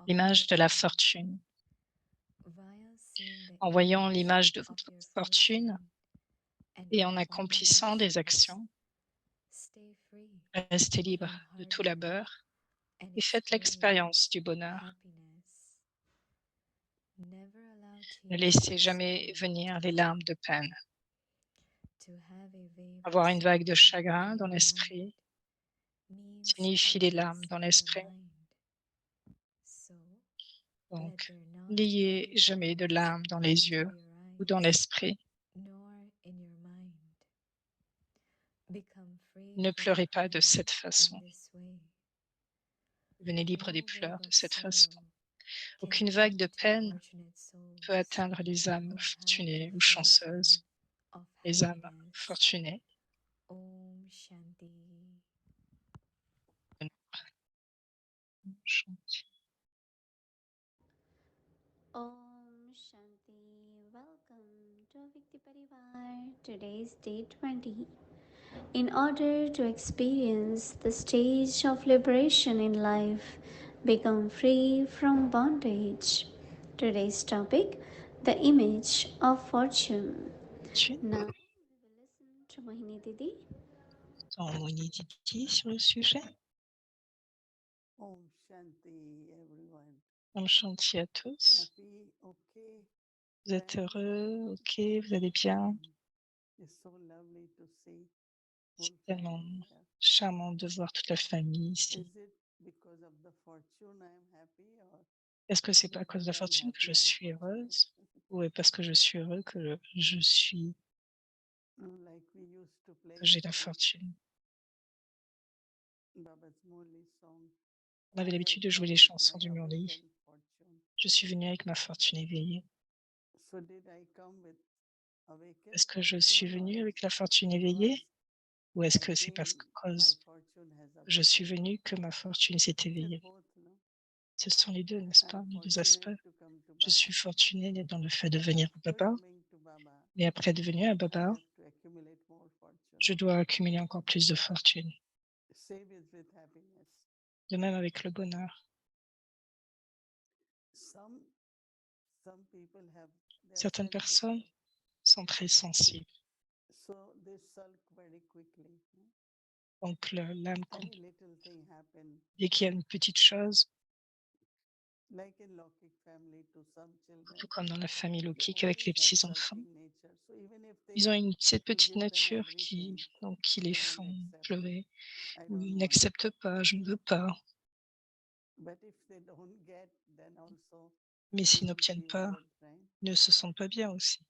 l'image de la fortune. En voyant l'image de votre fortune et en accomplissant des actions, restez libre de tout labeur et faites l'expérience du bonheur. Ne laissez jamais venir les larmes de peine. Avoir une vague de chagrin dans l'esprit signifie les larmes dans l'esprit. Donc, n'ayez jamais de larmes dans les yeux ou dans l'esprit. Ne pleurez pas de cette façon. Devenez libre des pleurs de cette façon. Aucune vague de peine peut atteindre les âmes fortunées ou chanceuses, les âmes fortunées. Om Shanti. Welcome to Avikti Parivar. Today is day 20. In order to experience the stage of liberation in life, become free from bondage. Today's topic, the image of fortune. Now, we will listen to Mohini Didi. Mohini Didi sur le sujet. Om Shanti, everyone. Om Shanti à tous. Happy, okay. Vous êtes heureux, ok, vous allez bien. It's so lovely to see C'est whole tellement family here. charmant de voir toute la famille ici. Is it because of the fortune I am happy, or Est-ce que c'est pas à cause de la because I'm fortune que je happy I'm suis fortunate? heureuse ou est parce que je suis heureux que je suis, Like we used to play que j'ai la this fortune? Baba's Murli song. On avait I have l'habitude de jouer come les with chansons my du Murli. awakened fortune. Je suis venue avec ma fortune éveillée. So did I come with awakened Est-ce que je suis fortune, or venue avec la fortune because éveillée ou est-ce I que c'est parce feel que my fortune has je suis awakened? venue que ma fortune s'est It's éveillée? both, no? Ce sont les deux, n'est-ce pas, I'm les deux aspects. fortunate to come to Je suis Baba. fortunée dans le fait de But venir au after Baba, coming to Baba, mais après devenir un I Baba, have to accumulate more fortune. je dois accumuler encore plus de fortune. Same is with happiness. De même avec le bonheur. Some people have they're Certaines personnes sensitive, sont très sensibles. so they sulk very quickly. Donc l'âme, Any little thing happen, dès qu'il y a une petite chose, like in Lokik family to some children, tout comme dans la famille they Lokik avec always les have petits-enfants, sulking nature. So even if ils ont cette you petite give them nature everything, qui les they won't font accept. pleurer. I Ou don't ils want. n'acceptent pas, je ne veux pas. But if they don't get, then also Mais they s'ils don't n'obtiennent feel pas, good, right? ils ne se sentent pas bien aussi.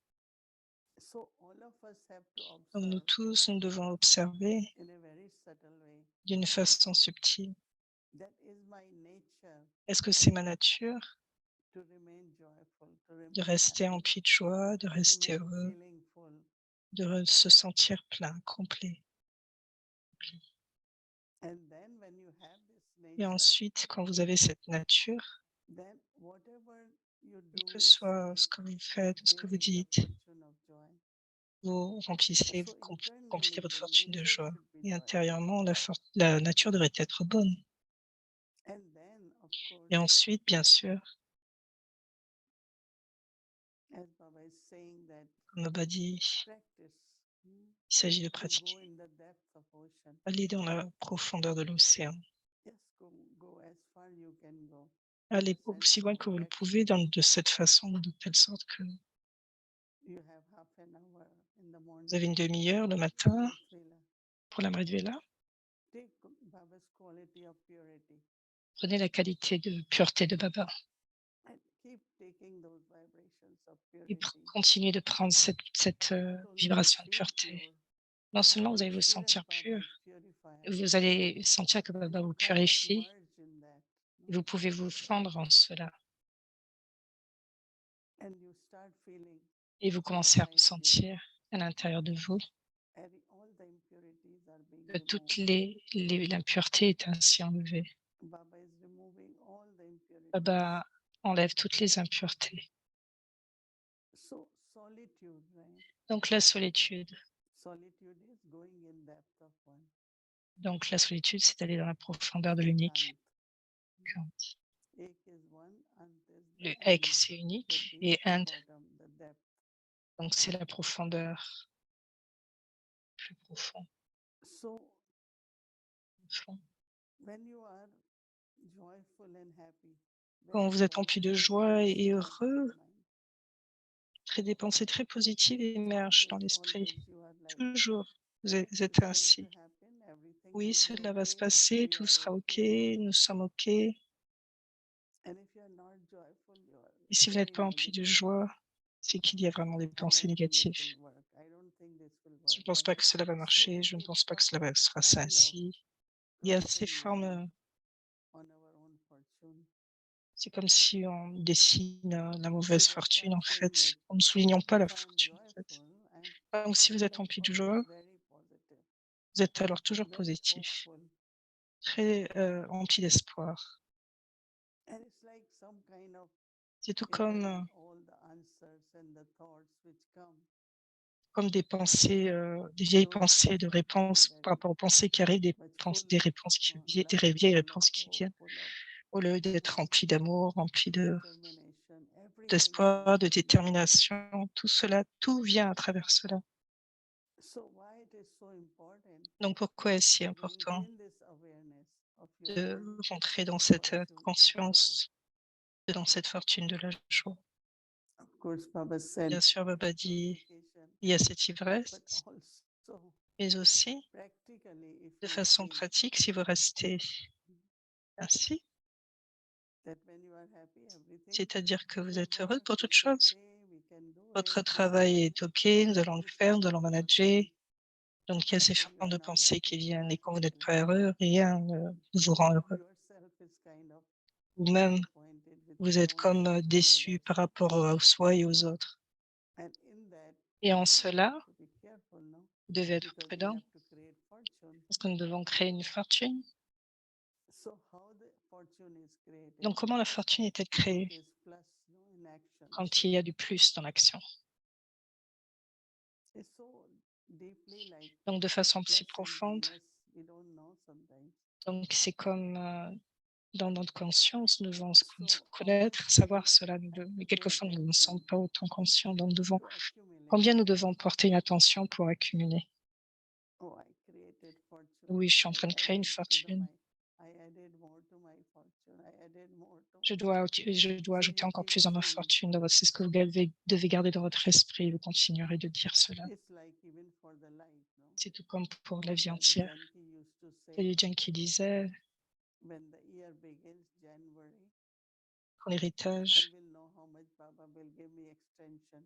So all of us have to Donc nous observe tous, nous devons observer in a very subtle way. d'une façon subtile. That is my nature Est-ce que c'est ma nature to remain joyful, to de remain rester happy, empli de joie, de to rester remain heureux, feeling full. de se sentir plein, complet? And then when you have this Et nature, ensuite, quand vous avez cette nature, then whatever you quel que do, soit say, ce que vous faites, ce que gives vous you the dites, fortune of joy. vous remplissez, So remplissez internally, votre the fortune de nature joie. should be Et joyful. intérieurement, la nature devrait être bonne. And then, of course, Et ensuite, bien sûr, as Baba is saying that comme Baba dit, practice il s'agit de to go pratiquer. in the depth of ocean. Aller dans la profondeur de l'océan. Yes, go as far you can go. Allez Sense aussi loin of que vous le direction. pouvez de cette façon, de telle sorte que You have half an hour in the morning. vous avez une demi-heure le matin Amrit Vela. pour la Vela. Take Baba's quality of purity Prenez la qualité de pureté de Baba and keep taking those vibrations of et purity. continuez de prendre cette Not only you vibration de feel pureté. pure, Non seulement vous but allez vous Shirak sentir Baba pur, is purifier. vous allez sentir que And Baba you vous kind of purifie merge in that. et vous pouvez vous fondre en cela. And you start feeling Et vous commencez à inside you, ressentir à l'intérieur de vous all the impurities are being que toutes removed. l'impureté est ainsi enlevée. Baba is removing all the impurities. Baba enlève toutes les impuretés. So solitude, right? Donc la solitude. Solitude is going in depth of one. Donc la solitude, c'est d'aller dans la profondeur de l'unique. Ekant. Le and ek, c'est the unique deep, et the and, bottom, the depth. donc c'est la profondeur, plus profond, So fond. when you are joyful and happy, Quand very vous êtes empli de positive joie things et start in the heureux, mind. des pensées très positives émergent dans l'esprit. Always you are like, Toujours, vous êtes it's going to ainsi. happen, everything Oui, will be cela va se okay, passer, we tout are sera OK, okay. nous sommes OK. And if you are not joyful, you are Et si vous n'êtes very pas empli de negative. joie, c'est qu'il y a vraiment des I don't pensées think it négatives. will work. I don't think this will Je ne work. pense pas que cela va So marcher, je ne it's pense pas que some cela sera kind of ainsi. Il y a ces writing we do formes, on our own fortune. c'est comme si on dessine la So mauvaise that's why fortune, I'm en saying fait, that en ne soulignant pas la if I am fortune, en fait. joyful, Donc, si vous êtes I'm empli de always joie, very positive, vous êtes alors toujours very positif, hopeful. très empli d'espoir. And it's like some kind of, C'est tout in the comme, all the answers and the thoughts which come, comme des pensées, des vieilles those pensées de thoughts are very, réponses par very rapport aux pensées qui arrivent, much full des of réponses qui, love, vieilles full of réponses qui hope, viennent, full of au lieu d'être rempli d'amour, rempli determination. Everything d'espoir, comes de from that. détermination, tout cela, tout vient à travers cela. So why it is so important Donc pourquoi est-ce si to important maintain this awareness of your de own rentrer dans cette fortune of joy? conscience, dans cette fortune de la joie? Of course, Baba said Bien sûr, Baba dit, intoxication, il y a cette but ivresse, also mais aussi, practically, if de you façon see pratique, si vous restez ainsi, that when you are happy, everything c'est-à-dire que vous will êtes heureux work, pour toute it's chose. okay, we can do Votre it, this and travail that. est OK, nous allons le This faire, kind nous of allons fortune. manager. Donc, il y a But ces when you formes are de not pensée qui happy, viennent et quand vous nothing n'êtes will pas happen. heureux, rien ne vous rend You heureux. yourself is kind of Ou même, disappointed with vous your êtes own comme self and déçu others. par rapport à soi et aux autres. And in that, Et en cela, have to be careful, no? vous devez être Because we prudent have to create fortune. parce que nous devons créer une fortune. So how the fortune is created Donc, comment la fortune est-elle when créée? it is plus, no, in action? Quand il y a du plus dans l'action. It's so deeply like Donc, de façon plus si and profonde. minus. We don't know sometimes. Donc, c'est comme dans notre conscience, nous devons So how much connaître, we savoir cela. Mais pay quelquefois, nous ne sommes attention pas autant conscients. Donc, nous devons, to accumulate. combien nous devons porter une attention pour accumuler? Oh, I created fortune. Oui, je suis en I train de créer une added to the fortune. my. I added more to my fortune. I added more to Je my dois, fortune. je dois So ajouter you encore keep plus dans ma saying. fortune. C'est ce que vous devez garder dans votre esprit. Vous continuerez de dire cela. It's like even for the life, no? C'est tout comme pour la Our vie Daddy entière. Janki used to say, Il y a qui disait, when the year begins, January, pour I l'héritage, will know how much Baba will give me extension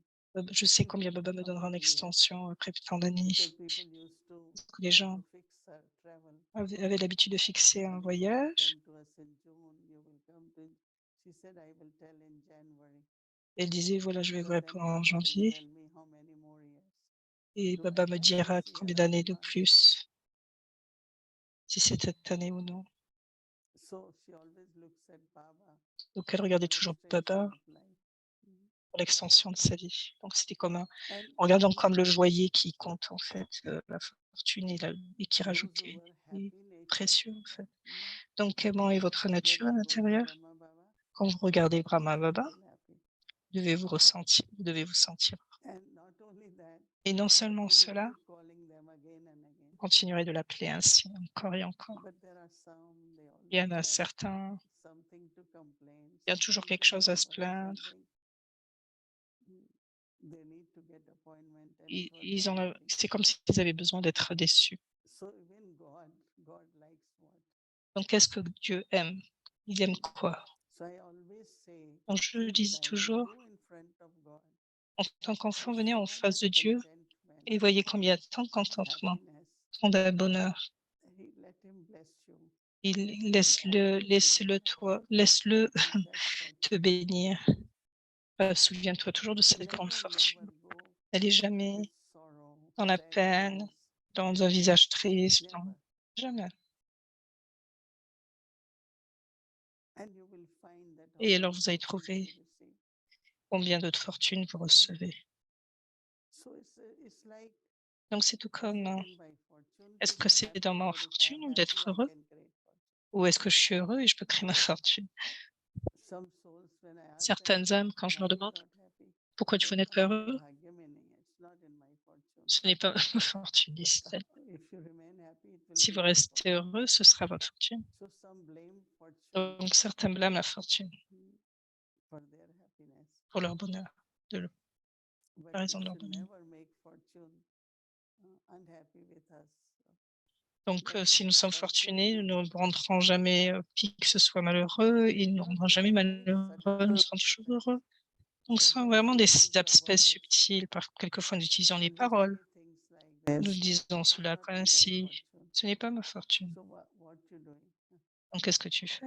je sais combien Baba me donnera en about year. extension après tant d'années. Because people used to Que les try gens to fix travel. avaient l'habitude de fixer un And you will voyage. come to us in June, you will come to. She said, I will tell in January. Elle disait, voilà, je vais vous Because then répondre en Baba will janvier. tell me how many more years. Et Do I Baba me have dira this year combien or d'années de not? plus, si c'est cette année ou non. So she always looks at Baba Donc elle regardait for toujours extension Baba of life. pour l'extension de sa vie. Donc c'était comme And en regardant comme le joaillier qui compte en fait la fortune et qui those rajoute who were les happy nature, précieux en fait. Donc comment est votre when nature à they go to l'intérieur? Brahma Baba, Quand vous regardez Brahma they Baba, feel happy. vous devez vous sentir. And not only that, Et non but seulement you will cela, keep calling them again and again. vous continuerez de l'appeler ainsi encore et encore. But there are some, they Il y en always a have certains, something to complain, il y a toujours something quelque to chose à se grumble, plaindre. something. They need to get appointment and it was not getting. C'est comme s'ils avaient besoin d'être déçus. So even God likes what? Donc qu'est-ce que Dieu aime? Il aime quoi? So I always say, Donc je keep dis silent, toujours, go in front of God en tant qu'enfant, and venez en show face that de Dieu contentment, et voyez combien il y a tant de that contentement, happiness. tant de bonheur. Let him bless you. Il He will always laisse-le remember toi, laisse-le that best te fortune. bénir. Souviens-toi toujours de cette grande Never, never fortune. go N'allez jamais with sorrow, dans la peine, sadness. dans un visage triste, Never. jamais. And you will find that how Et alors many vous allez fortunes trouver you receive. combien de fortune vous recevez. So it's like, Donc c'est tout is comme, it in my fortune est-ce to que be c'est dans happy, ma or if I am fortune happy, d'être I heureux? can create fortune? Ou est-ce que je suis heureux et je peux créer ma fortune? Some souls, when I ask them, Certaines âmes, quand je leur why you're demande not happy, pourquoi tu n'es pas हमारे heureux, भाग्य में नहीं है. It's not in my fortune. ce n'est pas ma fortune, But disent-elles. if you remain happy, it will Si be vous your restez fortune. heureux, ce sera votre fortune. So some blame fortune Donc certains blâment la fortune for their happiness. pour leur bonheur, de But la it raison de leur should bonheur. never make fortune unhappy with us. Donc Let si it nous be sommes fortune fortunés, nous to ne rendrons jamais qui que ce soit malheureux, il ne nous rendra jamais malheureux, nous serons toujours heureux. Donc ce sont sometimes vraiment we des use the aspects words subtils. Quelquefois, nous utilisons les and we paroles. say things like Nous this. disons It's cela not comme in thy ainsi. fortune. Ce n'est pas ma fortune. So what you doing? Donc qu'est-ce que tu fais?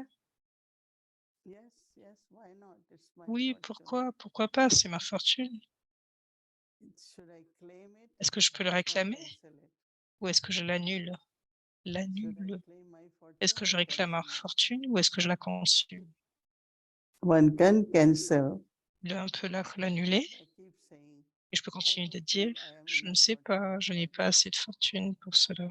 Yes, yes, why not? It's my Oui, fortune. pourquoi? Pourquoi pas? C'est ma fortune. Should I claim it Est-ce que je peux le or réclamer cancel it? ou est-ce que je l'annule? Should I L'annule. claim my Est-ce fortune que or je réclame ma cancel my fortune ou est-ce que je la consume? One can cancel. On peut l'annuler I keep saying, et je peux I continuer de don't dire, feel I am je ne enough sais fortune pas, je n'ai for pas this. assez de fortune pour cela.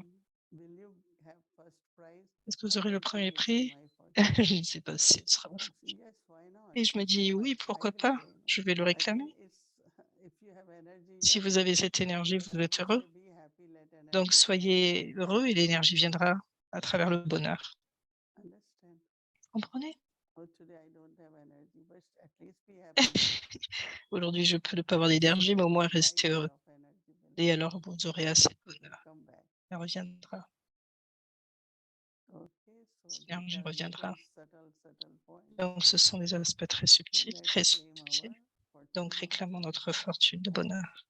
Will you have first prize? Est-ce que vous I aurez le don't premier think it's prix? my fortune. Je ne sais pas si ce sera ma I say, fortune. yes, why not? Et je me dis, oui, I pourquoi will pas? claim it. Je vais le I réclamer. think it's if you have energy, you Si are vous avez happy. cette énergie, vous I êtes will heureux. say, be happy, let Donc energy flow. soyez heureux et l'énergie viendra à travers le bonheur. Understand? Vous comprenez? Oh, today I don't have energy, but at least be happy. Aujourd'hui, je peux ne pas avoir d'énergie, mais au moins rester heureux. Of energy will Et alors, vous aurez assez de bonheur. come back. Elle reviendra. Okay, so L'énergie these are reviendra. little subtle points. Donc, ce sont des aspects très subtils, Let's très claim subtils. our Donc, fortune of réclamons notre happiness. fortune de bonheur.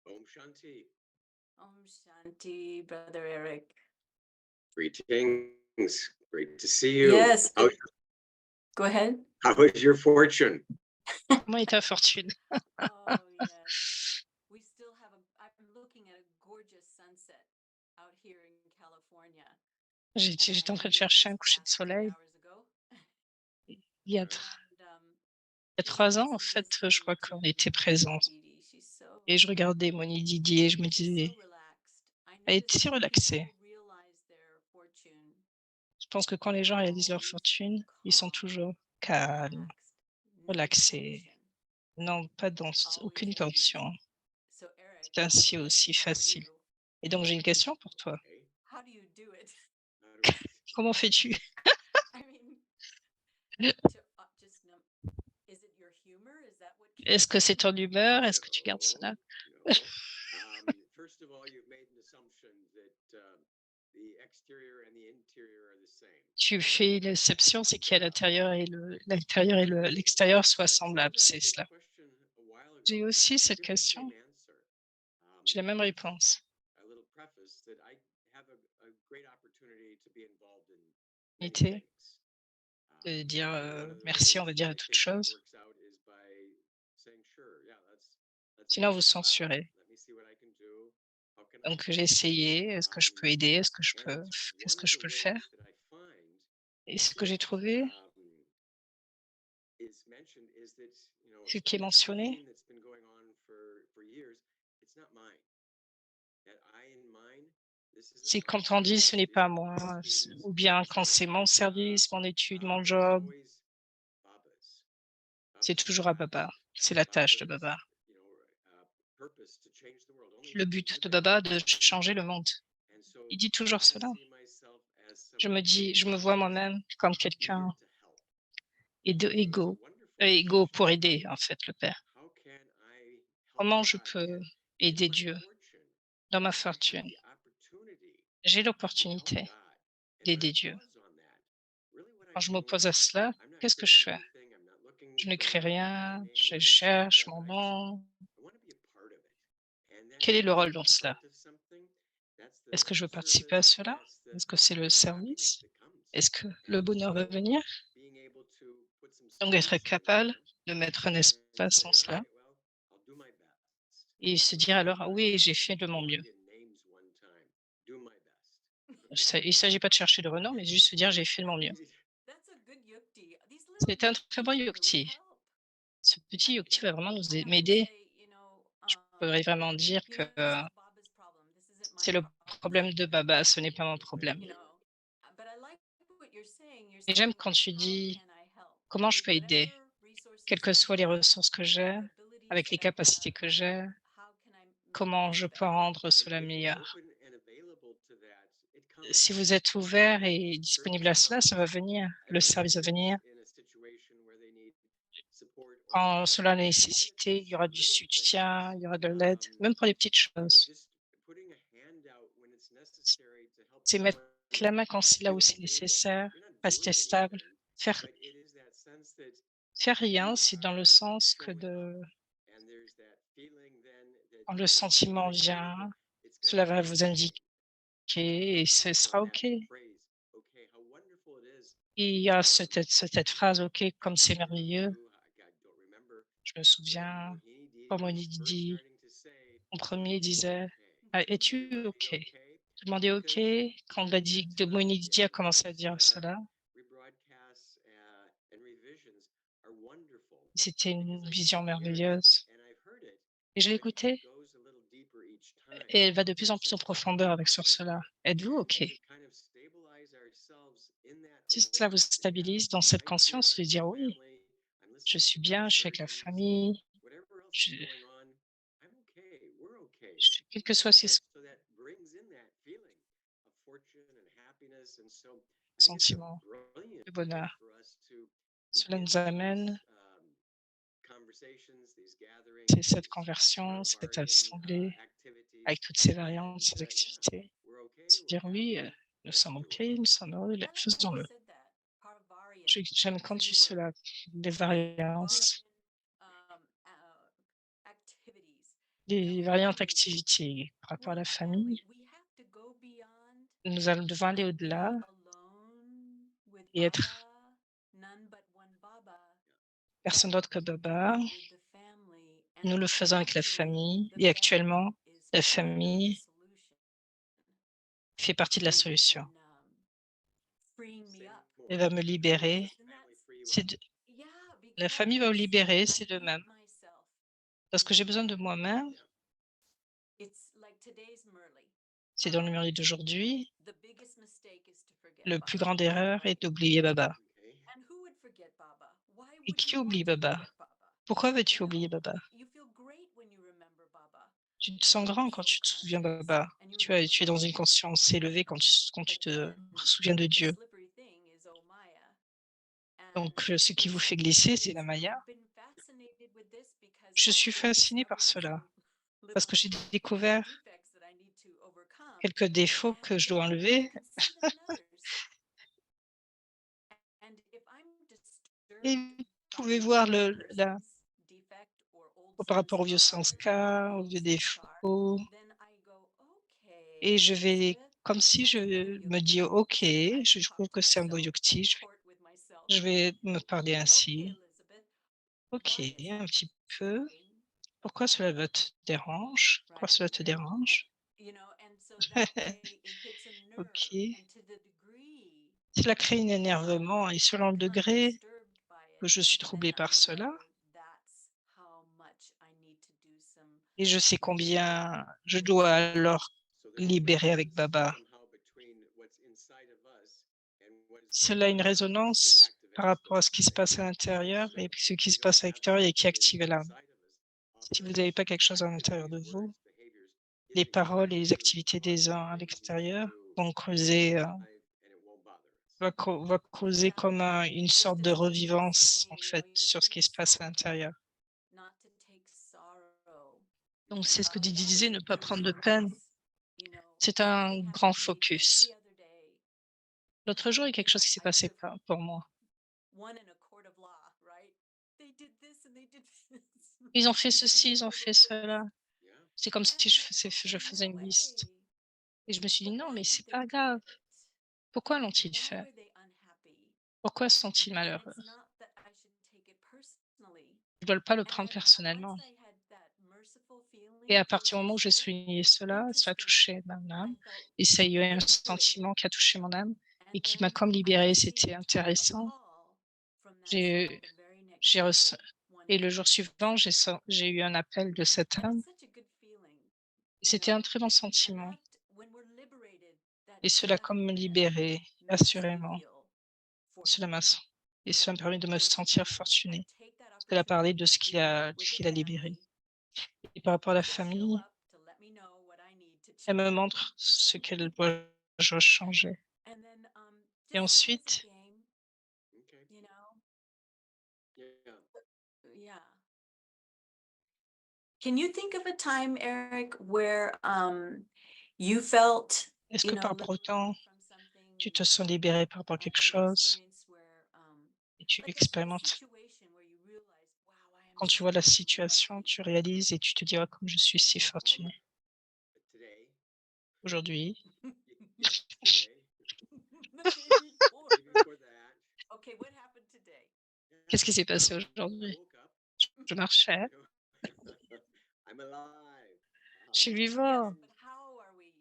Om Shanti. Om Shanti, Brother Eric. Greetings. Great to see you. Yes. Go ahead. How is your fortune? Comment est ta fortune? Oh, yes. We still have I'm looking at a gorgeous sunset out here in California. J'étais en train de chercher un coucher de soleil. Il y a 3 ans, en fait, je crois qu'on était présents. Et je regardais Moni Didier et je me disais, elle est si relaxée. Je pense que quand les gens réalisent leur fortune, ils sont toujours calmes, relaxés. Non, pas dans aucune tension. C'est ainsi aussi facile. Et donc, j'ai une question pour toi. Comment fais-tu? Est-ce que c'est ton humeur? Est-ce que tu gardes cela? First of all, you've made an assumption that the exterior and the interior are the same. Tu fais une exception, c'est qu'il y a l'intérieur et l'extérieur soient semblables, c'est cela. J'ai aussi cette question. J'ai la même réponse. Unité, de dire merci, on va dire à toute chose. Sinon, vous censurez. Donc, j'ai essayé. Est-ce que je peux aider? Est-ce que je peux? Qu'est-ce que je peux le faire? Et ce que j'ai trouvé, ce qui est mentionné, c'est quand on dit ce n'est pas moi, ou bien quand c'est mon service, mon étude, mon job, c'est toujours à Baba. C'est la tâche de Baba. Le but de Baba de changer le monde. Il dit toujours cela. Je me vois moi-même comme quelqu'un égaux pour aider, en fait, le Père. Comment je peux aider Dieu dans ma fortune? J'ai l'opportunité d'aider Dieu. Quand je m'oppose à cela, qu'est-ce que je fais? Je ne crée rien, je cherche mon nom. Quel est le rôle dans cela? Est-ce que je veux participer à cela? Est-ce que c'est le service? Est-ce que le bonheur va venir? Donc, d'être capable de mettre un espace en cela et se dire alors, ah oui, j'ai fait de mon mieux. Il ne s'agit pas de chercher de renom, mais juste se dire, j'ai fait de mon mieux. C'est un très bon yukti. Ce petit yukti va vraiment m'aider. Je pourrais vraiment dire que This is Baba's problem. This isn't my c'est le problem. problème de Baba, ce n'est pas mon problème. But I like what you're saying. You're Et saying, j'aime quand tu how dis can I help? comment je With peux aider, whatever resources quelles que I soient les have, ressources que with j'ai, the abilities avec les that I capacités have, que j'ai, how can I make comment this je peux better? rendre And cela if you're meilleur. open and available to that, it comes. Si vous êtes ouvert et It disponible certainly à cela, ça va comes. venir, le service Everybody va venir. is in a situation where they need support or Quand help, cela est even if it's nécessité, il y just aura du little soutien, things. il y aura de l'aide, même pour les petites choses. Just putting a hand out when it's necessary to help C'est mettre someone la main quand c'est là où feel c'est stable. nécessaire, You're not rester doing stable. anything, Faire, but it is that sense that faire rien, you c'est dans le are sens que showing up. de, And there's that feeling then that quand le is sentiment automatically vient, that it's going cela to va be vous okay. indiquer And et ce touching sera on that OK. Et phrase, okay, how wonderful it is il y a for cette phrase OK, comme c'est merveilleux. who I don't remember Je me when souviens Mohini Didi quand mon was first Didi, starting to say, en "Are premier, you disait okay? ah, Are es-tu you really OK? okay?" Je demandais OK. Because Quand during Dadi, that de time, Moini yeah, Didi a commencé à those dire cela, rebroadcasts and revisions are wonderful c'était une because I get vision to hear it merveilleuse. and I've heard it, Et je l'ai but it écoutée goes a little deeper each time. et elle va de plus That en plus en sense of, profondeur avec are sur we? cela. Êtes-vous And OK? to kind of stabilize ourselves in that Si cela vous awareness that, yeah, stabilise dans cette I'm here, conscience, de I'm with dire oui, family, I'm je listening suis to bien, God's je suis avec la versions, famille, whatever else is je, going on, I'm okay, we're okay. quel que soit ces So that brings in that feeling of fortune and happiness. And so I think it's a sentiments brilliant de way bonheur, for us to cela begin nous these amène, conversations, these c'est gatherings, cette these conversion, cette Baravarian assemblée, avec activities, toutes ces variantes, and ces yeah, activités. we're okay, Se we're dire oui, happy, nous let's sommes do OK, it. nous sommes heureux, I like how you faisons-le. said that. Paravarian. J'aime quand It's a tu new word. cela, les Paravarian variances, activities, les variantes family. activités par rapport à We're la family. famille. We have to go beyond Nous allons devons aller and au-delà be alone with et être Baba, none but one Baba. personne But d'autre que we do Baba. it with the family. Nous And le faisons avec la actually, famille the et family actuellement, is la part of the famille solution fait partie de la in solution. freeing me Say up. Elle va more. me How does libérer. Isn't that family free you C'est up? yeah, la famille va vous because libérer, I c'est de need même. myself Parce que in j'ai the besoin de moment. moi-même. Yeah. It's like today's Merle. C'est dans le numéro d'aujourd'hui. The biggest mistake is to forget Le plus Baba. grande erreur est d'oublier Baba. Okay. And who would forget Baba? Why Et would qui you want oublie to Baba? forget Baba? Pourquoi veux-tu You know, oublier Baba? you feel great when you remember Baba. Tu te sens You're grand quand so tu te souviens de conscious Baba. and you Tu remember es dans God. une conscience élevée quand tu But te then souviens de the Dieu. slippery thing is oh Maya. Donc, And ce qui vous fait glisser, c'est la Maya. I've been fascinated with this because Je I've suis been fascinée par discovering cela some parce little que j'ai découvert defects that I need to overcome. quelques défauts que je dois And I enlever. can see them in others. And if I'm Et disturbed vous by pouvez voir another person's defect or old par rapport aux vieux samskara, sanskars, aux old vieux sanskar, défauts, then I go, et okay, je vais, Elizabeth, comme si je that's another me dis, yukti. OK, So I je talk trouve to que c'est un beau myself, yukti, hold court with myself. je vais me parler Okay, ainsi. Elizabeth, OK, why is un that petit peu. disturbing? Pourquoi cela te dérange? Pourquoi Right? cela te dérange? You know, and so that way it hits a nerve. OK. And to the degree Cela crée un énervement et selon le become degré disturbed by que it, je suis then troublée I par cela, know that's how much I need to do some et je sais releasing combien je with dois Baba. alors So there's a libérer avec resonance Baba. somehow between what's inside of us and what is Cela a going une on that résonance par activates rapport à those ce qui se passe à things. l'intérieur So et ce if qui we se don't passe à have l'extérieur et qui something active l'âme. inside of us, Si vous others' n'avez pas quelque chose à l'intérieur de activities, vous, words, behaviors les paroles et interfere les to activités cause des the uns à things l'extérieur to vont creuser, revive and it won't bother us. va causer comme une Just sorte de as Didi was revivance, en saying, fait, you sur ce qui shouldn't se passe à sulk, l'intérieur. not to take sorrow. Donc, c'est ce que Didi That disait, is a ne pas good prendre de peine. focus. C'est Something un happened grand to me just focus. the other day. L'autre jour, il y a quelque chose qui s'est I could passé have pour moi. won in a court of law, right? They did this and they did this. Ils ont fait They ceci, gave ils me ont a fait little list. cela. Yeah. C'est comme si And je faisais no une liste. way. Et je me suis dit, But non, why mais did c'est they pas do grave. it? Pourquoi l'ont-ils Why fait? were they unhappy? Pourquoi sont-ils And malheureux? it's not that I should take it personally. Je ne dois pas le prendre And personnellement. once I had that merciful Et à feeling partir towards du the moment où j'ai soul, souligné cela, ça a interesting. touché mon âme. I felt Et ça y a eu un liberated. sentiment qui a touché mon âme et And qui m'a then comme I libérée. C'était received a intéressant. call from that soul J'ai the very next j'ai reçu- day, one Et le jour night. suivant, j'ai eu un appel de cette And âme. it's such a good C'était un très bon sentiment when we're liberated, et cela comme me libérer, makes me assurément. feel Cela m'a fortunate. sen et cela me permet de me sentir I fortunée. take that Elle a parlé opportunity de to ce be with qu'il the a libéré family et par rapport à la to show famille, up, to let me know what I need to elle me change. montre ce qu'elle doit changer And then et just see it as a ensuite, game, Okay. you know? Yeah. Yeah. Can you think of a time, Eric, where you felt, est-ce que par rapport au temps, liberated from something, tu you te sens had libéré par rapport à quelque an chose experience where et tu like a expérimentes? situation where you realize, wow, I am Quand tu vois la so situation, lucky. tu réalises et tu te dis: «Oh, comme je suis si Um, fortunée today, aujourd'hui». yesterday, The day before. day before that. Okay, what happened today? Qu'est-ce qui Yeah. s'est passé I aujourd'hui? woke up. Je marchais, You know, I'm alive. je suis Yes, vivant, but how are we,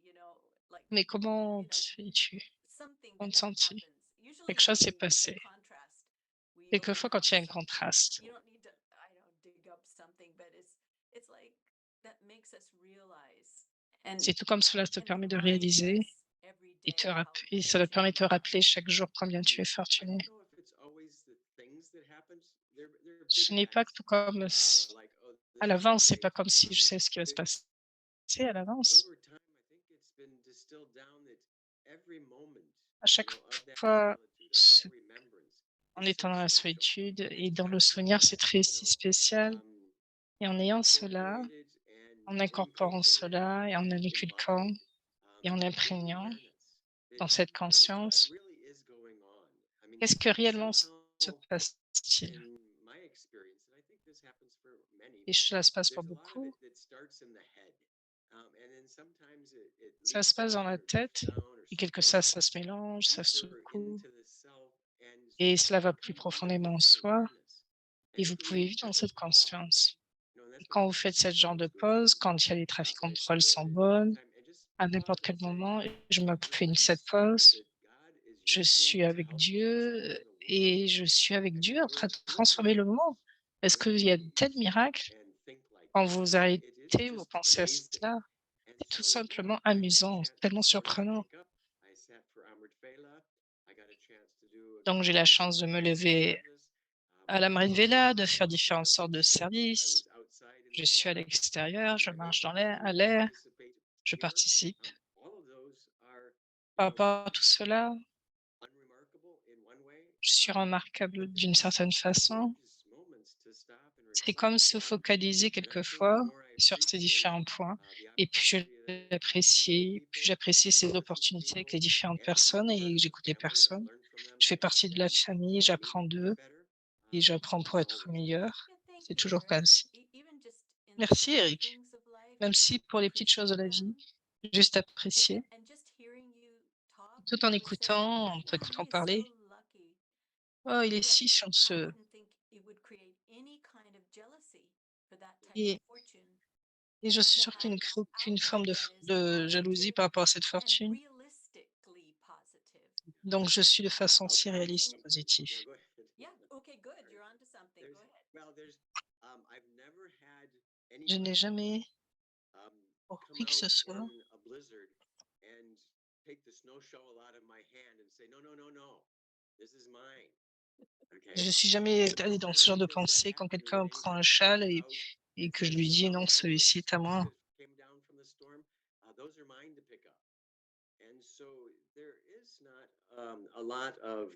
like, mais comment you know, es-tu? something Comment that te sens-tu? happens. Quelque Usually chose when s'est it's a passé. contrast, we Quelquefois, quand overcome il y a un something. contraste, You don't need to, I don't dig up something, but it's like that makes us realize c'est tout comme cela te and permet de reminds réaliser us every day how et ça te permet fortunate de te we are. rappeler chaque jour combien tu es I fortuné. don't know if it's always the things that happens. They're big Ce n'est pas events. tout comme Like, oh, à this is the l'avance, c'est day. pas comme si je sais ce qui va se passer à l'avance. Over time, I think it's been distilled down that every moment, À chaque of that fois, solitude, of s that remembrance, en is étant so dans la special. solitude And et it's dans got le to be souvenir, c'est très si spécial et en ayant cela, incorporated en and incorporant inculcated cela et en and inculquant embodied et en in the imprégnant awareness that dans cette what conscience, really is going on. I mean, qu'est-ce que réellement se somehow passe-t-il? in my experience, and I think this happens for many, Et cela se passe pour there's a lot of beaucoup. it that starts in the head. And then sometimes it Ça se leaks passe dans out la or drifts tête down or et quelque soaks ça se mélange, ça se deeper secoue into the self. And so et you cela can va plus kind of live profondément with en that soi awareness. And et it vous can pouvez even vivre dans ebb and cette flow. conscience. And Et that's what quand vous faites traffic ce genre de control is good pause, for. quand il y a les trafics Stop right contrôles sont at any bonnes, time and just à pause n'importe quel and say, moment, je me fais cette spirit pause, that God is je using suis to avec help Dieu transform the world. et je suis avec I Dieu mean, en train de there's transformer le monde. miracles Est-ce when qu'il y a de we tels stop miracles and think like quand that? vous It is arrêtez, vous just pensez à amazing. cela? And C'est tout so, yeah, simplement I had a amusant, chance tellement this morning to surprenant. wake up. I sat for Amrit Fela. I got a chance to do a Donc j'ai couple la of different chance de me types of lever service. à la I also Vela, de faire experienced différentes sortes big de shifts. I services. was outside in Je the suis à air. l'extérieur, je I'm marche able à to l'air, participate je here. participe. All of those are, Par rapport à tout cela, unremarkable in one way. je suis remarquable But d'une they're certaine façon. gorgeous moments to stop and C'est reflect comme se on. focaliser And I think the quelquefois more I sur ces appreciate différents points the et plus je opportunity that I have to know l'apprécie, plus people j'apprécie and to ces listen to opportunités avec people les différentes and to be personnes part et of a j'écoute les family that personnes. learn from them Je fais to help partie de la them famille, be j'apprends d'eux better. et j'apprends pour It's être always good. meilleur. Yeah, thank C'est you, toujours Eric. ainsi. Even just in the Merci simple Eric. things of life, Même just si pour les petites choses de appreciate la vie, them. juste apprécier, And just hearing you talk, tout en I was saying, écoutant, en wow, he t'écoutant is so parler. lucky. Oh, il est Yet si I chanceux. wouldn't think it would create any kind of jealousy for that type of Et, fortune et je suis to sûre qu'il have n'y a aucune forme outlook that is de jalousie positive par rapport à cette and fortune. realistically positive. Donc, je suis de façon si réaliste Approaching, et positive. Yeah, go ahead. yeah, okay, good. Sorry. You're onto something. Go ahead. There's, I've never had Je n'ai anybody jamais, um, pour come qui que out ce soit, in a blizzard and take the snow shovel out of my hand and say, no, no, no, no, this is mine. Okay. je suis jamais allée I dans ce don't genre de think that's pensée quand happened with quelqu'un prend un anybody châle coming out et and que je saying lui the dis non, snow or celui-ci est à sticks moi. that came down from the storm, those are mine to pick up. And so there is not a lot of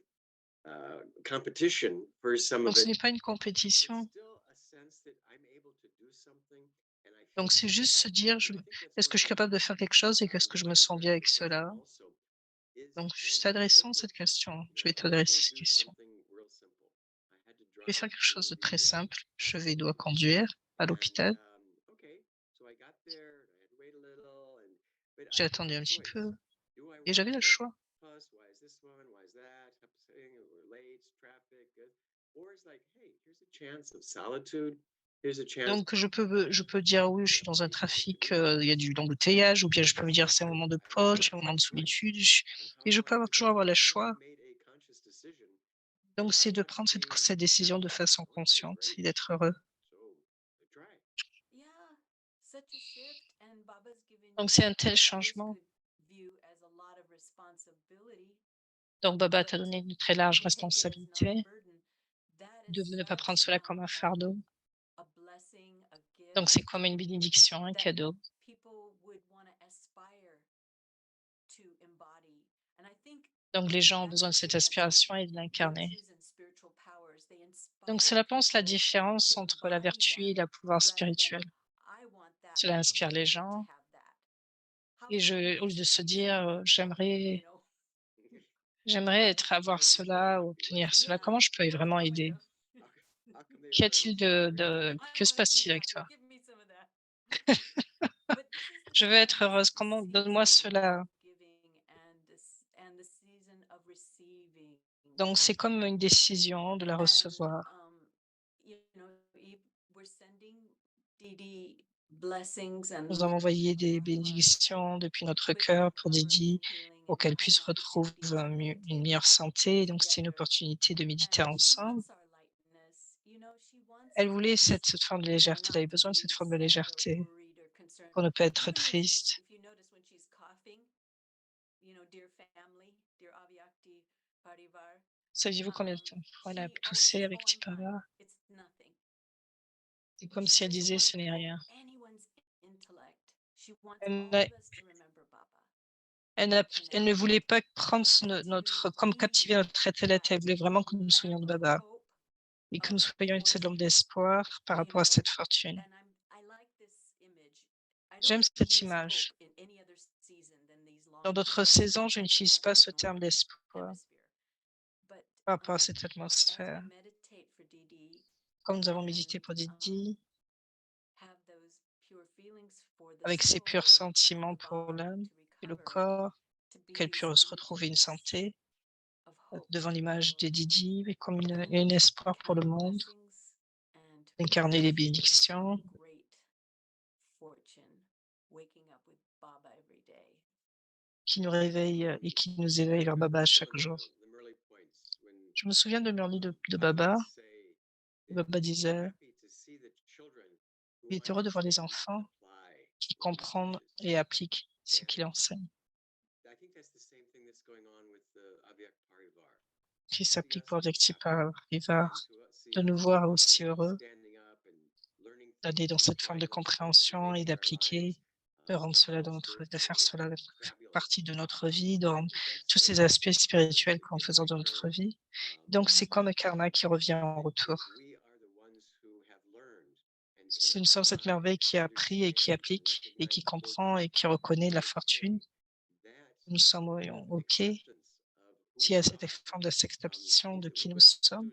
competition for some Donc, of ce it. n'est pas une It's compétition. still a sense that I'm able to do something and I feel Donc, c'est juste se satisfaction. dire, And I think that's est-ce one que of je suis capable de faire quelque chose et qu'est-ce que je me why sens bien address avec the question cela? also is Donc, when juste you're adressons cette liberated. question. Je vais Now, let's t'adresser go cette do question. something real simple. I had to Je vais faire drive quelque chose to de très the simple. Je vais dois hospital conduire à and l'hôpital. okay, so I got there and I had to wait a little and but I J'ai had attendu a un petit choice. peu Do I et want j'avais le to choix. fuss? Why is this one? Why is that? Saying we're late, traffic, or it's like, hey, here's a chance of solitude. Here's a chance Donc, je peux dire oui, je suis dans un trafic, il y a du embouteillage, ou bien je peux me dire c'est un moment de I always pause, have c'est un moment that de choice solitude, on et how je I peux want to toujours avoir continue. le And I choix. have made a conscious decision that Donc, I c'est de want prendre to be cette décision de happy. façon I want to feel consciente great. et d'être heureux. So I try. Yeah. Donc c'est un tel changement. Donc Baba t'a donné une très large responsabilité de ne pas prendre cela comme un fardeau. Donc c'est comme une bénédiction, un cadeau. Donc les gens ont besoin de cette aspiration et de l'incarner. Donc cela pense la différence entre la vertu et le pouvoir spirituel. Cela inspire les gens. Et au lieu de se dire, j'aimerais avoir cela ou obtenir cela, comment je peux vraiment aider? Qu'y a-t-il que se passe-t-il avec toi? Je veux être heureuse, comment donne-moi cela. Donc c'est comme une décision de la recevoir. Nous avons envoyé des bénédictions depuis notre cœur pour Didi, pour qu'elle puisse retrouver une meilleure santé. Donc c'est une opportunité de méditer ensemble. Elle voulait cette forme de légèreté, elle avait besoin de cette forme de légèreté pour ne pas être triste. Saviez-vous combien de temps elle a toussé avec Tipara? C'est comme si elle disait ce n'est rien. Elle, n'a- elle ne voulait pas prendre comme captiver notre intellect, elle voulait vraiment que nous nous souvenions de Baba et que nous soyons une seule lampe d'espoir par rapport à cette fortune. J'aime cette image. Dans d'autres saisons, je n'utilise pas ce terme d'espoir par rapport à cette atmosphère. Comme nous avons médité pour Didi, avec ses purs sentiments pour l'âme et le corps, qu'elle puisse retrouver une santé devant l'image de Didi, mais comme un espoir pour le monde, incarner les bénédictions, qui nous réveille et qui nous éveille vers Baba chaque jour. Je me souviens de Murli de Baba. Baba disait, il est heureux de voir les enfants qui comprennent et appliquent ce qu'il enseigne, qui s'appliquent pour Vyakti Parivar, de nous voir aussi heureux, d'aller dans cette forme de compréhension et d'appliquer, de rendre cela de faire cela partie de notre vie, de rendre tous ces aspects spirituels qu'en faisant de notre vie. Donc, c'est comme un karma qui revient en retour. Si nous sommes cette merveille qui a appris et qui applique et qui comprend et qui reconnaît la fortune, nous sommes OK. S'il y a cette forme d'acceptation de qui nous sommes,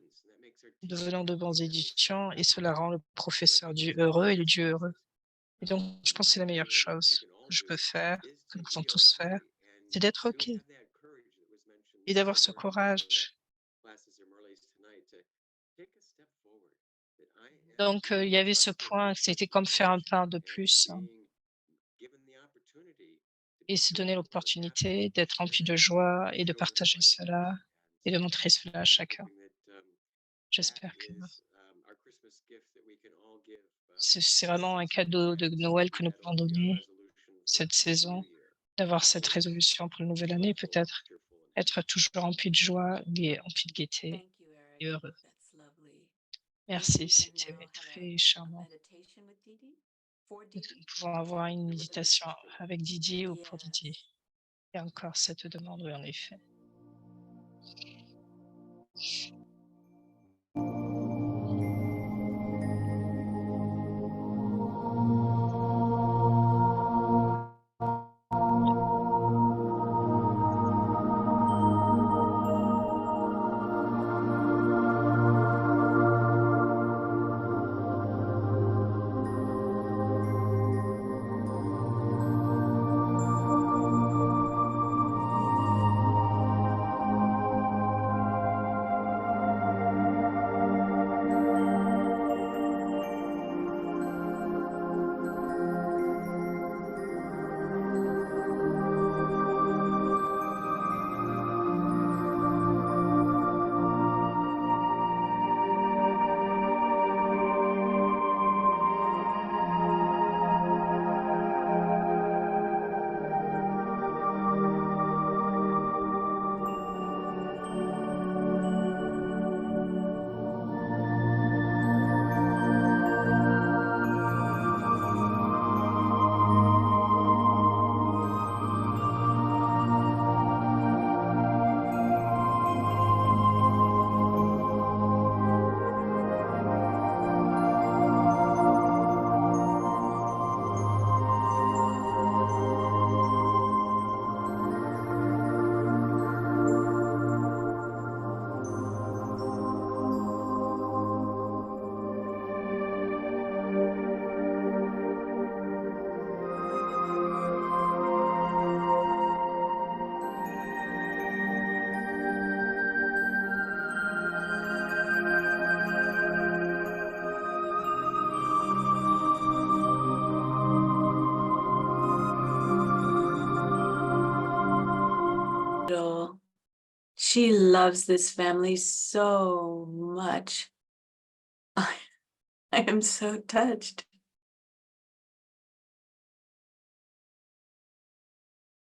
nous devenons de bons étudiants et cela rend le professeur Dieu heureux et le Dieu heureux. Et donc, je pense que c'est la meilleure chose que je peux faire, que nous pouvons tous faire, c'est d'être OK et d'avoir ce courage. Donc, il y avait ce point, c'était comme faire un pas de plus et se donner l'opportunité d'être rempli de joie et de partager cela et de montrer cela à chacun. J'espère que c'est vraiment un cadeau de Noël que nous pouvons donner cette saison, d'avoir cette résolution pour la nouvelle année, peut-être être toujours rempli de joie et rempli de gaieté et heureux. Merci, c'était très charmant. Nous pouvons avoir une méditation avec Didier ou pour Didier. Et encore cette demande, oui, en effet. She loves this family so much. I am so touched.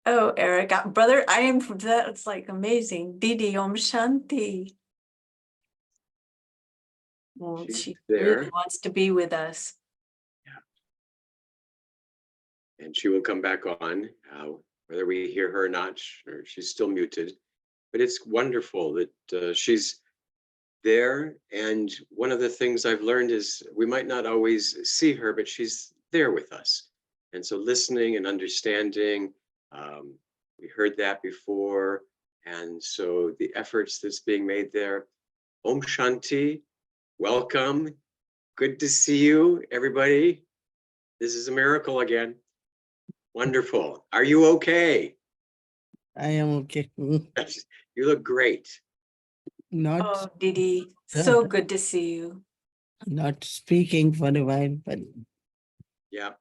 Oh, Eric, brother, that's like amazing. Didi Om Shanti. Well, She's she really there, wants to be with us. and she will come back on, whether we hear her or not, or she's still muted. But it's wonderful that she's there. And one of the things I've learned is we might not always see her, but she's there with us. And so listening and understanding, we heard that before. And so the efforts that's being made there. Om Shanti, welcome. Good to see you, everybody. This is a miracle again. Wonderful. Are you okay? I am okay. You look great. Not Oh, Didi, so good to see you. not speaking for a while, but Yeah,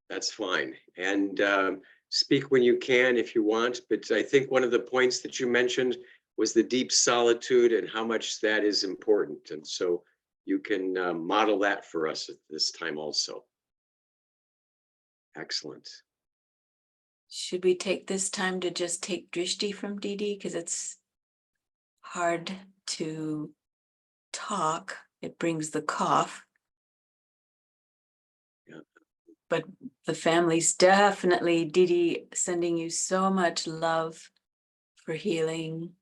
that's fine. And speak when you can if you want. But I think one of the points that you mentioned was the deep solitude and how much that is important. And so you can model that for us at this time also. Excellent. Should we take this time to just take drishti from Didi? Because it's hard to talk. It brings the cough. Yeah. But the family's definitely, Didi, sending you so much love for healing.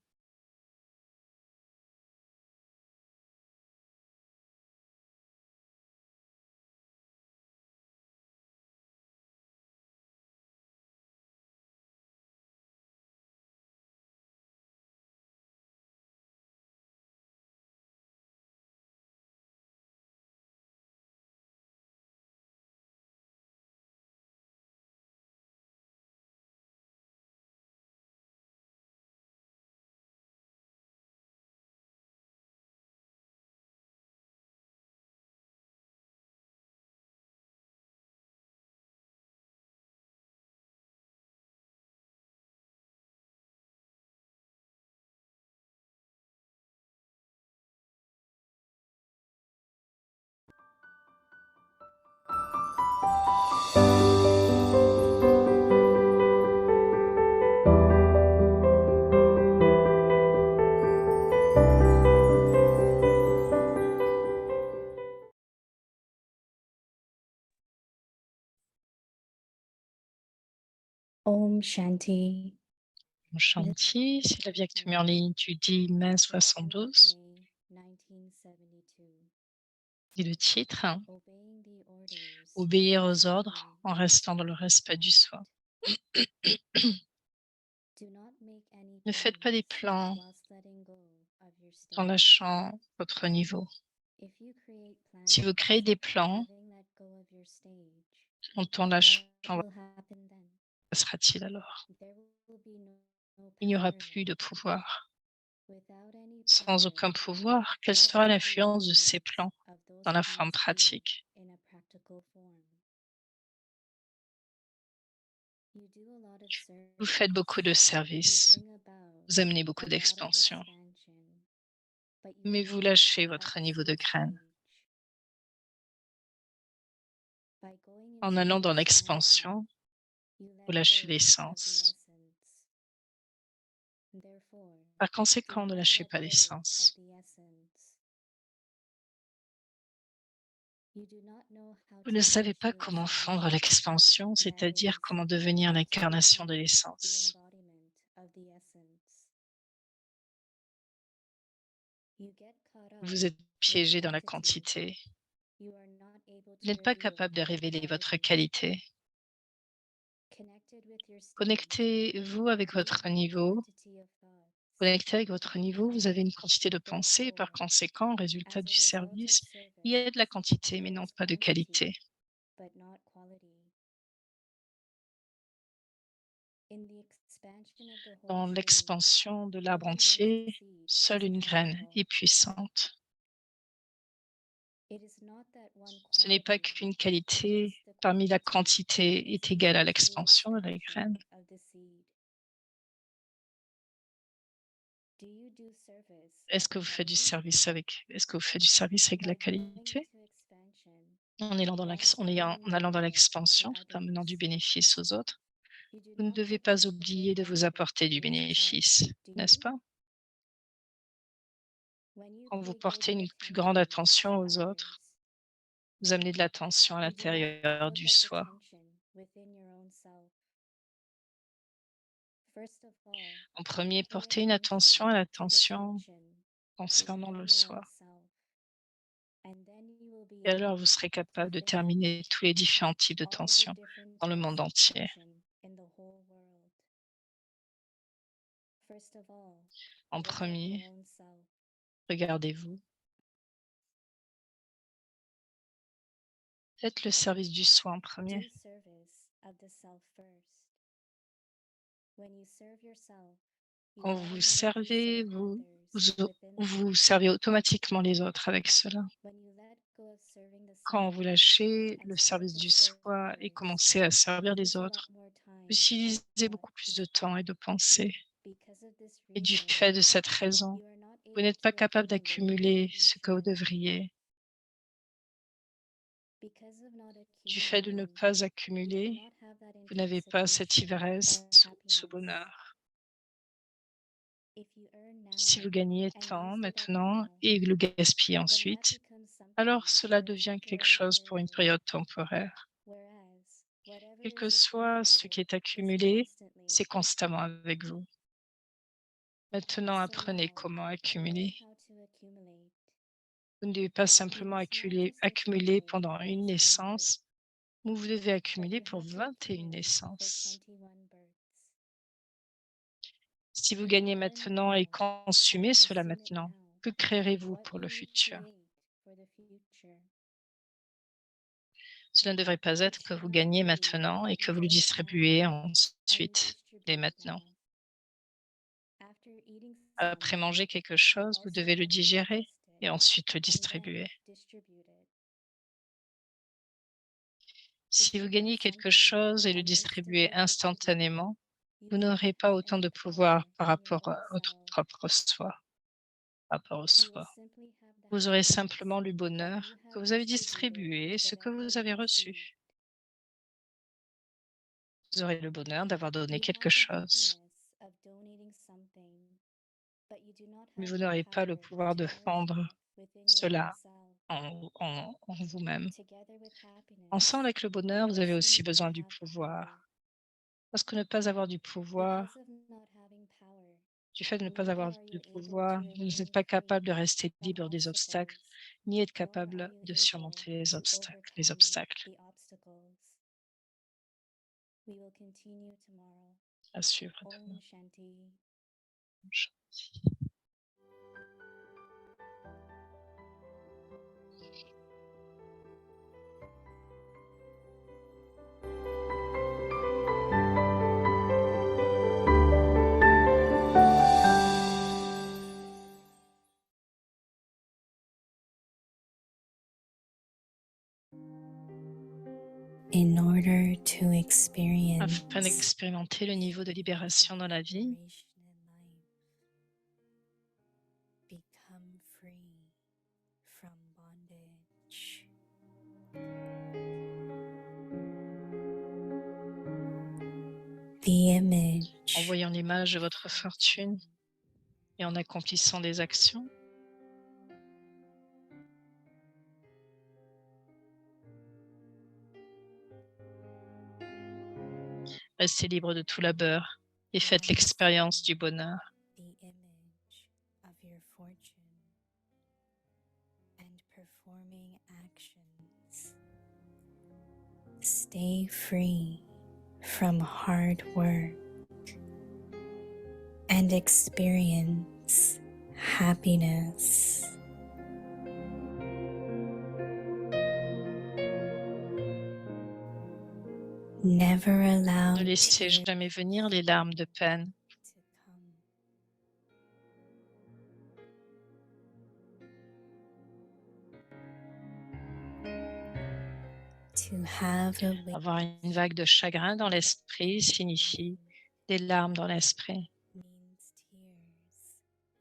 Om Shanti. Om Shanti, c'est la Vierge en ligne du 10 mai 72. Et le titre, Obéir aux ordres en restant dans le respect du soi. Ne faites pas des plans en lâchant votre niveau. Si vous créez des plans en lâchant, que sera-t-il alors? Il n'y aura plus de pouvoir. Sans aucun pouvoir, quelle sera l'influence de ces plans dans la forme pratique? Vous faites beaucoup de services, vous amenez beaucoup d'expansion, mais vous lâchez votre niveau de graine. En allant dans l'expansion, vous lâchez l'essence. Par conséquent, ne lâchez pas l'essence. Vous ne savez pas comment fondre l'expansion, c'est-à-dire comment devenir l'incarnation de l'essence. Vous êtes piégé dans la quantité. Vous n'êtes pas capable de révéler votre qualité. Connectez-vous avec votre niveau. Connecté avec votre niveau, vous avez une quantité de pensée et par conséquent, résultat du service, il y a de la quantité mais non pas de qualité. Dans l'expansion de l'arbre entier, seule une graine est puissante. Ce n'est pas qu'une qualité parmi la quantité est égale à l'expansion de la graine. Est-ce que vous faites du service avec la qualité? En allant dans l'expansion, tout en menant du bénéfice aux autres, vous ne devez pas oublier de vous apporter du bénéfice, n'est-ce pas? Quand vous portez une plus grande attention aux autres, vous amenez de l'attention à l'intérieur du soi. En premier, portez une attention à l'attention concernant le soi. Et alors, vous serez capable de terminer tous les différents types de tensions dans le monde entier. En premier, regardez-vous. Faites le service du soi en premier. Quand vous vous servez, vous servez automatiquement les autres avec cela. Quand vous lâchez le service du soi et commencez à servir les autres, vous utilisez beaucoup plus de temps et de pensée. Et du fait de cette raison, vous n'êtes pas capable d'accumuler ce que vous devriez. Du fait de ne pas accumuler, vous n'avez pas cette ivresse ou ce bonheur. Si vous gagnez temps maintenant et le gaspillez ensuite, alors cela devient quelque chose pour une période temporaire. Quel que soit ce qui est accumulé, c'est constamment avec vous. Maintenant, apprenez comment accumuler. Vous ne devez pas simplement accumuler pendant une naissance, mais vous devez accumuler pour 21 naissances. Si vous gagnez maintenant et consumez cela maintenant, que créerez-vous pour le futur? Cela ne devrait pas être que vous gagnez maintenant et que vous le distribuez ensuite, dès maintenant. Après manger quelque chose, vous devez le digérer et ensuite le distribuer. Si vous gagnez quelque chose et le distribuez instantanément, vous n'aurez pas autant de pouvoir par rapport à votre propre soi, par rapport au soi. Vous aurez simplement le bonheur que vous avez distribué, ce que vous avez reçu. Vous aurez le bonheur d'avoir donné quelque chose. Mais vous n'aurez pas le pouvoir de fendre cela en vous-même. Ensemble avec le bonheur, vous avez aussi besoin du pouvoir. Parce que ne pas avoir du pouvoir, du fait de ne pas avoir de pouvoir, vous n'êtes pas capable de rester libre des obstacles, ni être capable de surmonter les obstacles. À suivre demain. In order to experience Afin d'expérimenter le niveau de libération dans la vie, become free from bondage. The image en voyant l'image de votre fortune et en accomplissant des actions, restez libre de tout labeur et faites l'expérience du bonheur. the image of your fortune and performing actions. Stay free from hard work and experience happiness. Never allow Ne laissez tears jamais venir les larmes de peine. to come. To have a Avoir une vague de chagrin dans l'esprit signifie des larmes dans l'esprit. means tears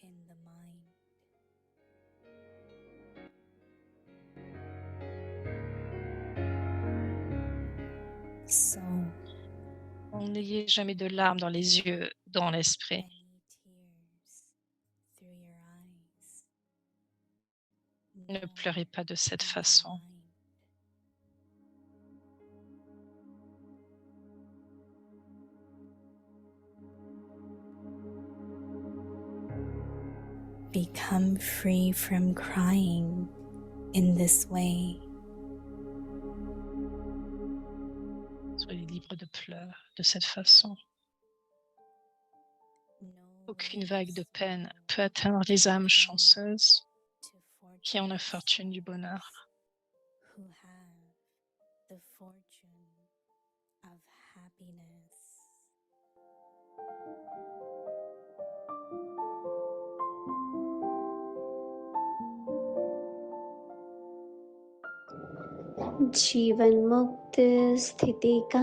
soul, N'ayez jamais de larmes dans les yeux, dans l'esprit. any tears through your eyes. Ne No, pleurez pas de cette in your façon. mind. Become free from crying in this way. Soyez libre de pleurs de cette façon. No Aucune one vague de is peine able peut atteindre les âmes come chanceuses to qui ont la fortunate fortune du souls bonheur. who have the fortune of happiness. जीवन मुक्त स्थिति का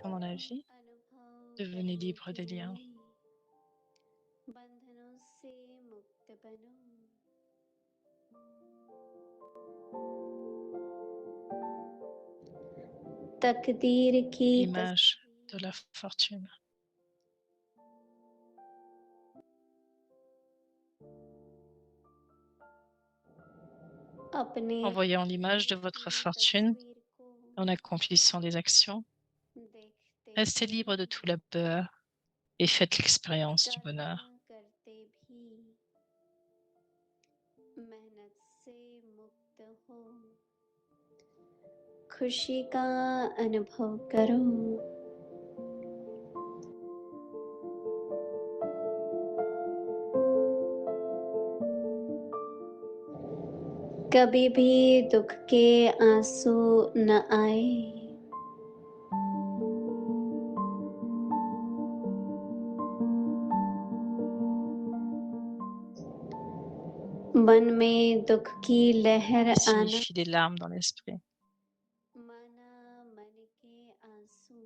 Pendant la vie, अनुभव devenez करते libre des liens. हुए बंधनों से मुक्त बनो। तकदीर की L'image de la fortune. अपने En voyant l'image de votre fortune, तस्वीर को en accomplissant des actions, देखते restez libre de tout labeur et faites l'expérience du कर्म bonheur. करते भी मेहनत से मुक्त हो। खुशी का अनुभव करो। कभी भी दुख के आंसू न आए। मन में दुख की लहर Qui आना signifie des larmes dans l'esprit. माना मन के आंसू।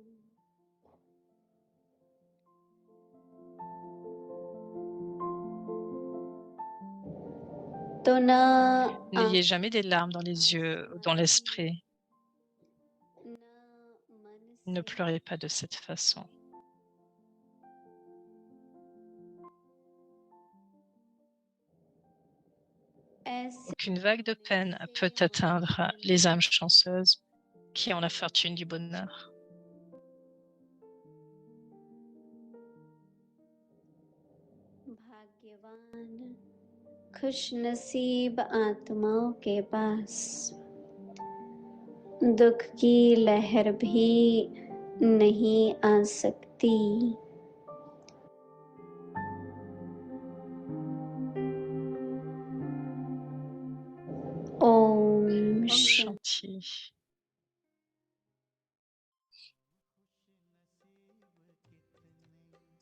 तो न N'ayez jamais des larmes dans les yeux ou dans l'esprit. न मन Ne से pleurez pas de cette façon. ऐसे Aucune vague de peine peut atteindre les âmes chanceuses qui ont la fortune du bonheur. भाग्यवान खुश नसीब आत्माओं के पास दुख की लहर भी नहीं आ सकती। ओम Om शांति। Shanti.